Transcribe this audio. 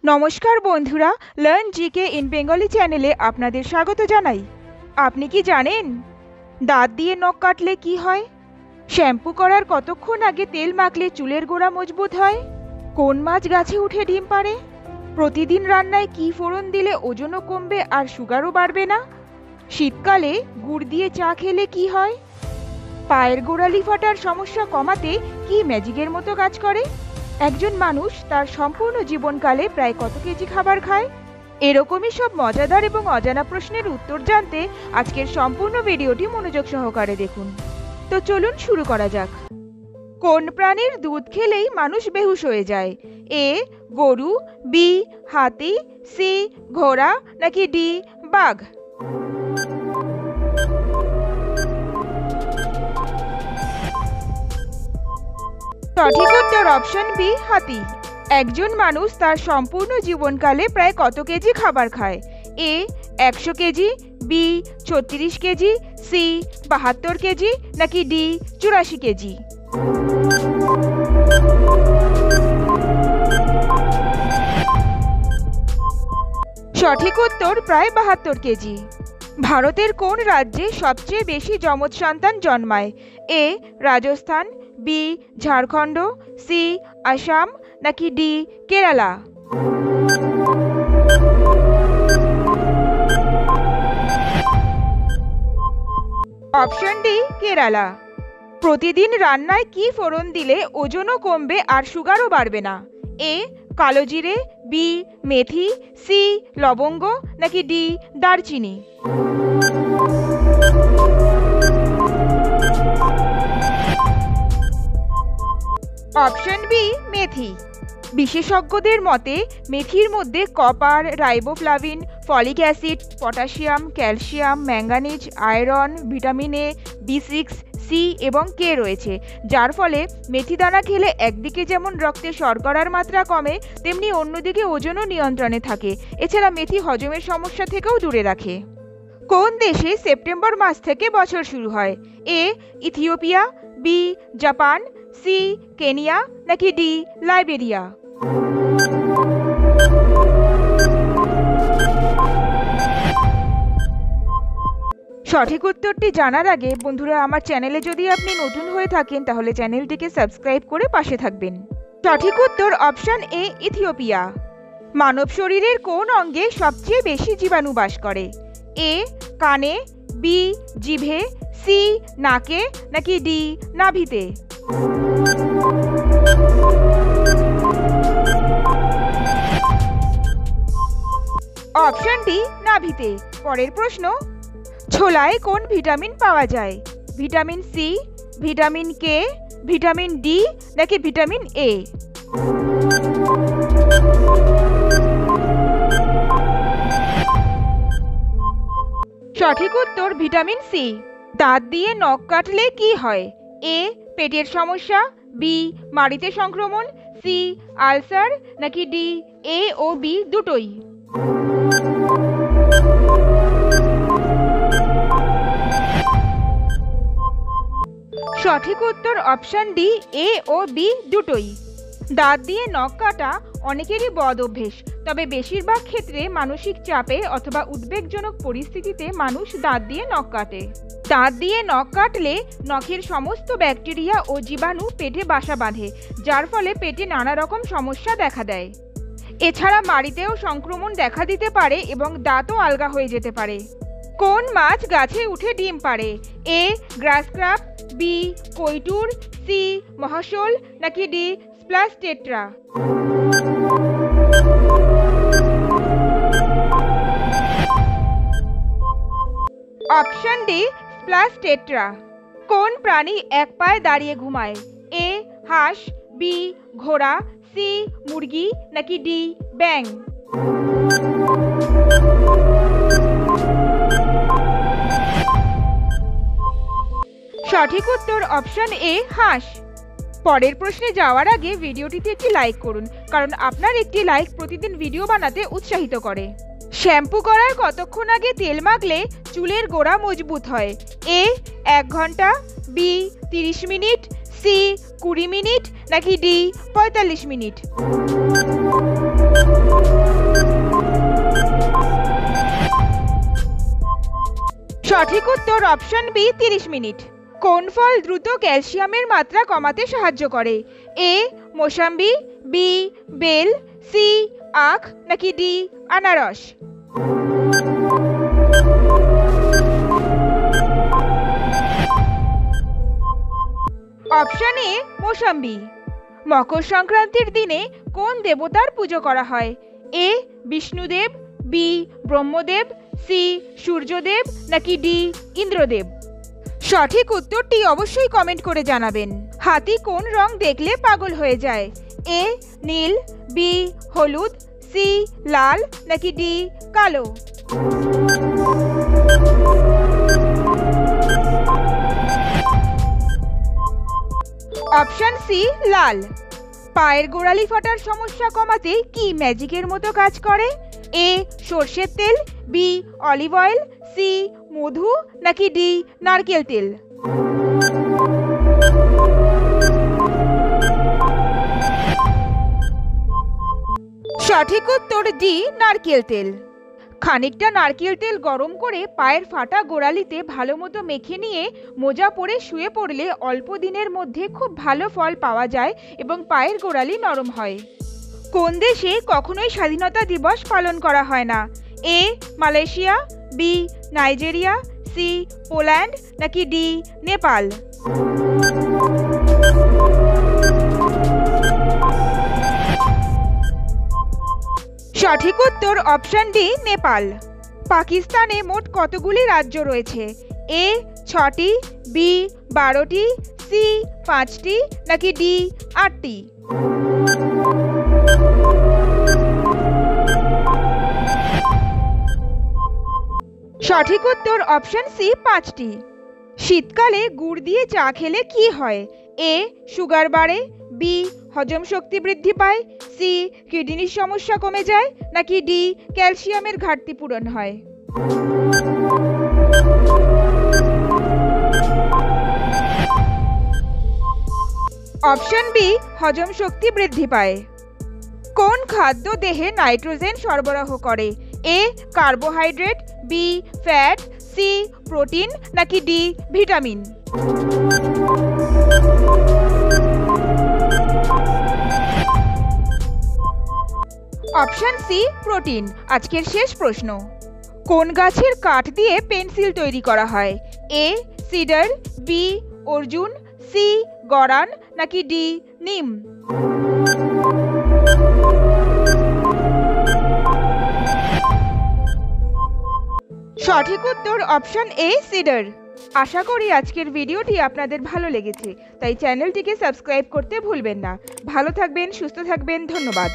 নমস্কার বন্ধুরা, learn GK in Bengali চ্যানেলে আপনাদের স্বাগত জানাই। আপনি কি জানেন দাঁত দিয়ে নখ কাটলে কি হয়? শ্যাম্পু করার কতক্ষণ আগে তেল মাখলে চুলের গোড়া মজবুত হয়? কোন মাছ গাছে উঠে ডিম পাড়ে? প্রতিদিন রান্নায় কি ফোড়ন দিলে ওজনও কমবে আর সুগারও বাড়বে না? শীতকালে গুড় দিয়ে চা খেলে কি হয়? পায়ের গোড়ালি ফাটার সমস্যা কমাতে কি ম্যাজিকের মতো কাজ করে? একজন মানুষ তার সম্পূর্ণ জীবনকালে প্রায় কত কেজি খাবার খায়? এরকমই সব মজাদার এবং অজানা প্রশ্নের উত্তর জানতে আজকের সম্পূর্ণ ভিডিওটি মনোযোগ সহকারে দেখুন। তো চলুন শুরু করা যাক। কোন প্রাণীর দুধ খেলেই মানুষ বেহুশ হয়ে যায়? এ গরু, বি হাতি, সি ঘোড়া, নাকি ডি বাঘ? সঠিক উত্তর অপশন বি হাতি। একজন মানুষ তার সম্পূর্ণ জীবনকালে প্রায় কত কেজি খাবার খায়? A 100 kg, B 36 kg, C 72 kg, নাকি ডি 84 কেজি? সঠিক উত্তর প্রায় 72 কেজি। ভারতের কোন রাজ্যে সবচেয়ে বেশি যমজ সন্তান জন্মায়? এ রাজস্থান, বি ঝাড়খণ্ড, সি আসাম, নাকি D Kerala? Option D Kerala. প্রতিদিন রান্নায় কি ফোড়ন দিলে ওজনও কমবে আর সুগারও বাড়বে না? এ কালো জিরে, বি মেথি, সি লবঙ্গ, নাকি ডি দারচিনি? অপশন বি মেথি। বিশেষজ্ঞদের মতে মেথির মধ্যে copper, riboflavin, folic acid, potassium, calcium, manganese, iron, vitamin A, B6, C এবং কে রয়েছে, যার ফলে মেথি দানা খেলে একদিকে যেমন রক্তে শর্করার মাত্রা কমে, তেমনি অন্যদিকে ওজনও নিয়ন্ত্রণে থাকে। এছাড়া মেথি হজমের সমস্যা থেকেও দূরে রাখে। কোন দেশে সেপ্টেম্বর মাস থেকে বছর শুরু হয়? A Ethiopia, B Japan, C Kenya, নাকি ডি লাইবেরিয়া? সঠিক উত্তরটি জানার আগে বন্ধুরা, আমার চ্যানেলে যদি আপনি নতুন হয়ে থাকেন তাহলে চ্যানেলটিকে সাবস্ক্রাইব করে পাশে থাকবেন। সঠিক উত্তর অপশন এ ইথিওপিয়া। মানব শরীরের কোন অঙ্গে সবচেয়ে বেশি জীবাণু বাস করে? এ কানে, বি জিভে, সি নাকে, নাকি ডি নাভিতে? অপশন ডি নাভিতে। পরের প্রশ্ন, ছোলায় কোন ভিটামিন পাওয়া যায়? Vitamin C, vitamin K, vitamin D, নাকি ভিটামিন এ? সঠিক উত্তর ভিটামিন সি। দাঁত দিয়ে নখ কাটলে কি হয়? এ পেটের সমস্যা, বি মাড়িতে সংক্রমণ, সি আলসার, নাকি ডি এ ও বি দুটোই? সঠিক উত্তর অপশন ডি এ ও বি দুটোই। দাঁত দিয়ে নখ কাটা অনেকেরই বদ অভ্যেস, তবে বেশিরভাগ ক্ষেত্রে মানসিক চাপে অথবা উদ্বেগজনক পরিস্থিতিতে মানুষ দাঁত দিয়ে নখ কাটে। দাঁত দিয়ে নখ কাটলে নখের সমস্ত ব্যাকটেরিয়া ও জীবাণু পেটে বাসা বাঁধে, যার ফলে পেটে নানা রকম সমস্যা দেখা দেয়। এছাড়া মাড়িতেও সংক্রমণ দেখা দিতে পারে এবং দাঁতও আলগা হয়ে যেতে পারে। কোন মাছ গাছে উঠে ডিম পাড়ে? এ গ্রাস ক্রাব, বি কৈটুর, সি মহাশোল, নাকি D splash tetra? Option D splash tetra. কোন প্রাণী এক পায়ে দাঁড়িয়ে ঘুমায়? এ হাঁস, বি ঘোড়া, সি মুরগি, নাকি ডি ব্যাঙ? সঠিক উত্তর অপশন এ হাঁস। পরের প্রশ্নে যাওয়ার আগে ভিডিওটিতে একটি লাইক করুন, কারণ আপনার একটি লাইক প্রতিদিন ভিডিও বানাতে উৎসাহিত করে। শ্যাম্পু করার কতক্ষণ আগে তেল মাখলে চুলের গোড়া মজবুত হয়? এ 1 ঘন্টা, বি 30 মিনিট, সি 20 মিনিট, নাকি ডি 45 মিনিট? সঠিক উত্তর অপশন বি 30 মিনিট। কোন ফল দ্রুত ক্যালসিয়ামের মাত্রা কমাতে সাহায্য করে? এ মোসাম্বি, বি বেল, সি আখ নাকি ডি আনারস? Option A mosambi. মকর সংক্রান্তির দিনে কোন দেবতার পুজো করা হয়? এ বিষ্ণুদেব, বি ব্রহ্মদেব, সি সূর্যদেব নাকি ডি ইন্দ্রদেব? সঠিক উত্তরটি অবশ্যই কমেন্ট করে জানাবেন। হাতি কোন রং দেখলে পাগল হয়ে যায়? এ নীল, বি হলুদ, সি লাল নাকি ডি কালো? অপশন সি লাল। পায়ের গোড়ালি ফাটার সমস্যা কমাতে কি ম্যাজিকের মতো কাজ করে? এ সর্ষের তেল, বি অলিভ অয়েল, সি মধু নাকি ডি নারকেল তেল? সঠিক উত্তর ডি নারকেল তেল। খানিকটা নারকেল তেল গরম করে পায়ের ফাটা গোড়ালিতে ভালো মতো মেখে নিয়ে মোজা পরে শুয়ে পড়লে অল্প দিনের মধ্যে খুব ভালো ফল পাওয়া যায় এবং পায়ের গোড়ালি নরম হয়। কোন দেশে কখনোই স্বাধীনতা দিবস পালন করা হয় না? A Malaysia, B Nigeria, C Poland নাকি ডি নেপাল? সঠিক উত্তর অপশন ডি নেপাল। পাকিস্তানে মোট কতগুলি রাজ্য রয়েছে? এ 6টি, বি 12টি, সি 5টি নাকি ডি 8টি? সঠিক উত্তর অপশন সি 5টি। শীতকালে গুড় দিয়ে চা খেলে কি হয়? এ সুগার বাড়ে, বি হজম শক্তি বৃদ্ধি পায়, সি কিডনির সমস্যা কমে যায় নাকি ডি ক্যালসিয়ামের ঘাটতি পূরণ হয়? অপশন বি হজম শক্তি বৃদ্ধি পায়। কোন খাদ্য দেহে নাইট্রোজেন সরবরাহ করে? A carbohydrate, B fat, C protein নাকি D vitamin? Option C protein. আজকের শেষ প্রশ্ন, কোন গাছের কাঠ দিয়ে পেন্সিল তৈরি করা হয়? এ সিডার, বি অর্জুন, সি গরান নাকি ডি নিম? সঠিক উত্তর অপশন এ সিডার। আশা করি আজকের ভিডিওটি আপনাদের ভালো লেগেছে, তাই চ্যানেলটিকে সাবস্ক্রাইব করতে ভুলবেন না। ভালো থাকবেন, সুস্থ থাকবেন, ধন্যবাদ।